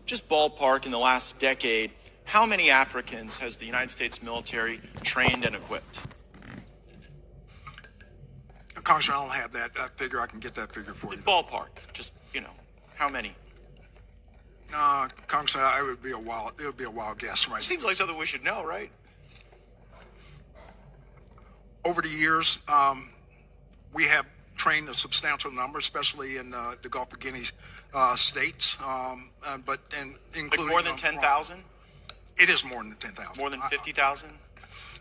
Just ballpark, in the last decade, how many Africans has the United States military trained and equipped? Congressman, I don't have that figure. I can get that figure for you. Ballpark, just, how many? Congressman, it would be a wild guess, right? Seems like something we should know, right? Over the years, we have trained a substantial number, especially in the Gulf of Guinea states, but including Like more than 10,000? It is more than 10,000. More than 50,000?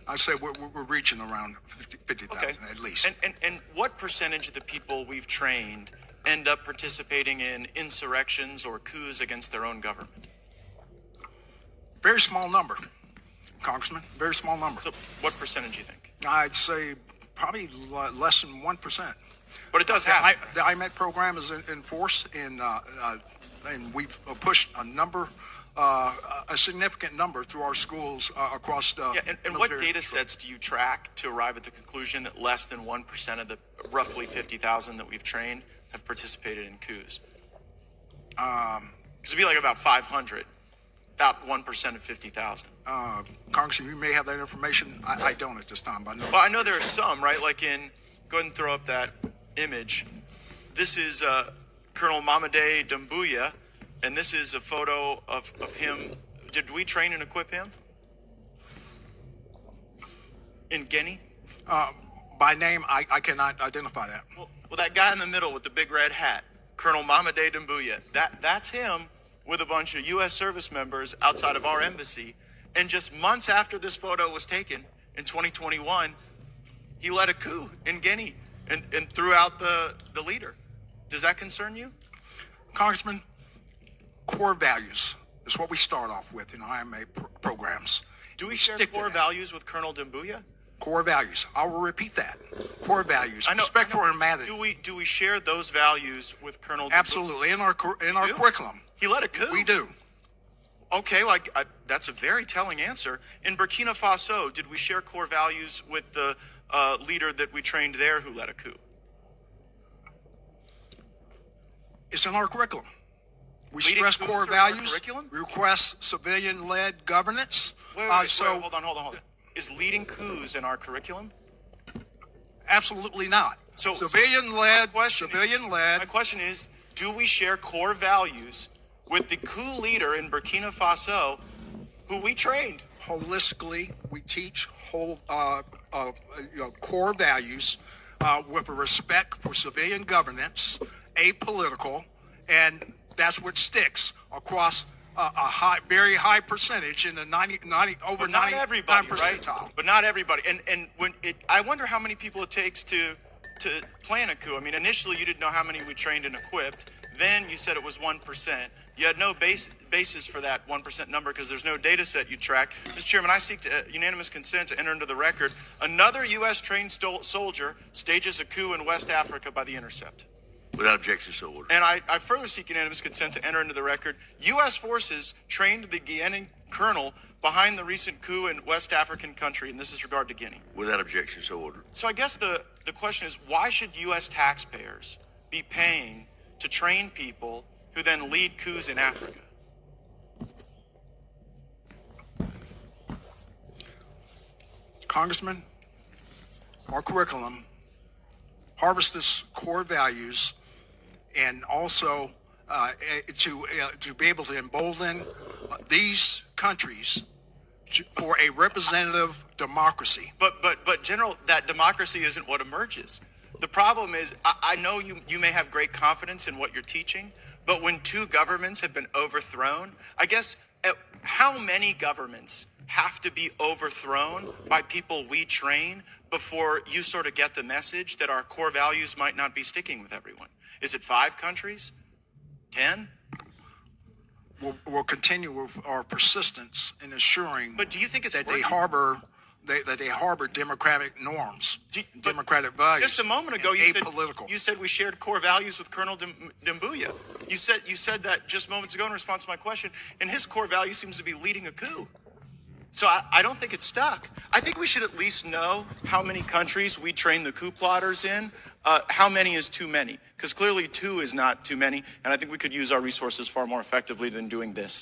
I say we're reaching around 50,000 at least. And what percentage of the people we've trained end up participating in insurrections or coups against their own government? Very small number, Congressman. Very small number. So what percentage do you think? I'd say probably less than 1%. But it does happen. The IMET program is in force, and we've pushed a significant number through our schools across the. Yeah, and what data sets do you track to arrive at the conclusion that less than 1% of the roughly 50,000 that we've trained have participated in coups? Because it'd be like about 500, about 1% of 50,000. Congressman, you may have that information. I don't at this time, but Well, I know there are some, right? Like go ahead and throw up that image. This is Colonel Mamade Doumbouya, and this is a photo of him. Did we train and equip him in Guinea? By name, I cannot identify that. Well, that guy in the middle with the big red hat, Colonel Mamade Doumbouya, that's him with a bunch of U.S. service members outside of our embassy. And just months after this photo was taken in 2021, he led a coup in Guinea and threw out the leader. Does that concern you? Congressman, core values is what we start off with in IMA programs. Do we share core values with Colonel Doumbouya? Core values. I will repeat that. Core values. Respect for humanity. Do we share those values with Colonel Doumbouya? Absolutely. In our curriculum. He led a coup. We do. Okay, that's a very telling answer. In Burkina Faso, did we share core values with the leader that we trained there who led a coup? It's in our curriculum. We Leading stress coups core are in our values. curriculum? We request civilian-led governance. Wait, hold on. Is leading coups in our curriculum? Absolutely not. So civilian-led. My question is, do we share core values with the coup leader in Burkina Faso who we trained? Holistically, we teach core values with a respect for civilian governance, apolitical, and that's what sticks across a very high percentage in the 99 percentile. Right? But not everybody. And I wonder how many people it takes to plan a coup. I mean, initially you didn't know how many we trained and equipped. Then you said it was 1%. You had no basis for that 1% number because there's no data set you track. Mr. Chairman, I seek unanimous consent to enter into the record. Another U.S. trained soldier stages a coup in West Africa by the Intercept. Without objection, so ordered. And I further seek unanimous consent to enter into the record. U.S. forces trained the Guinean colonel behind the recent coup in West African country, and this is regard to Guinea. Without objection, so ordered. So I guess the question is, why should U.S. taxpayers be paying to train people who then lead coups in Africa? Congressman, our curriculum harvests core values and also to be able to embolden these countries for a representative democracy. But General, that democracy isn't what emerges. The problem is, I know you may have great confidence in what you're teaching, but when two governments have been overthrown, I guess how many governments have to be overthrown by people we train before you sort of get the message that our core values might not be sticking with everyone? Is it 5 countries? 10? We'll continue with our persistence in assuring but do you think it's that working? they harbor democratic norms, democratic values. Just a moment ago, you said we shared core values with Colonel Doumbouya. You said that just moments ago in response to my question, and his core value seems to be leading a coup. So I don't think it's stuck. I think we should at least know how many countries we train the coup plotters in. How many is too many? Because clearly 2 is not too many, and I think we could use our resources far more effectively than doing this.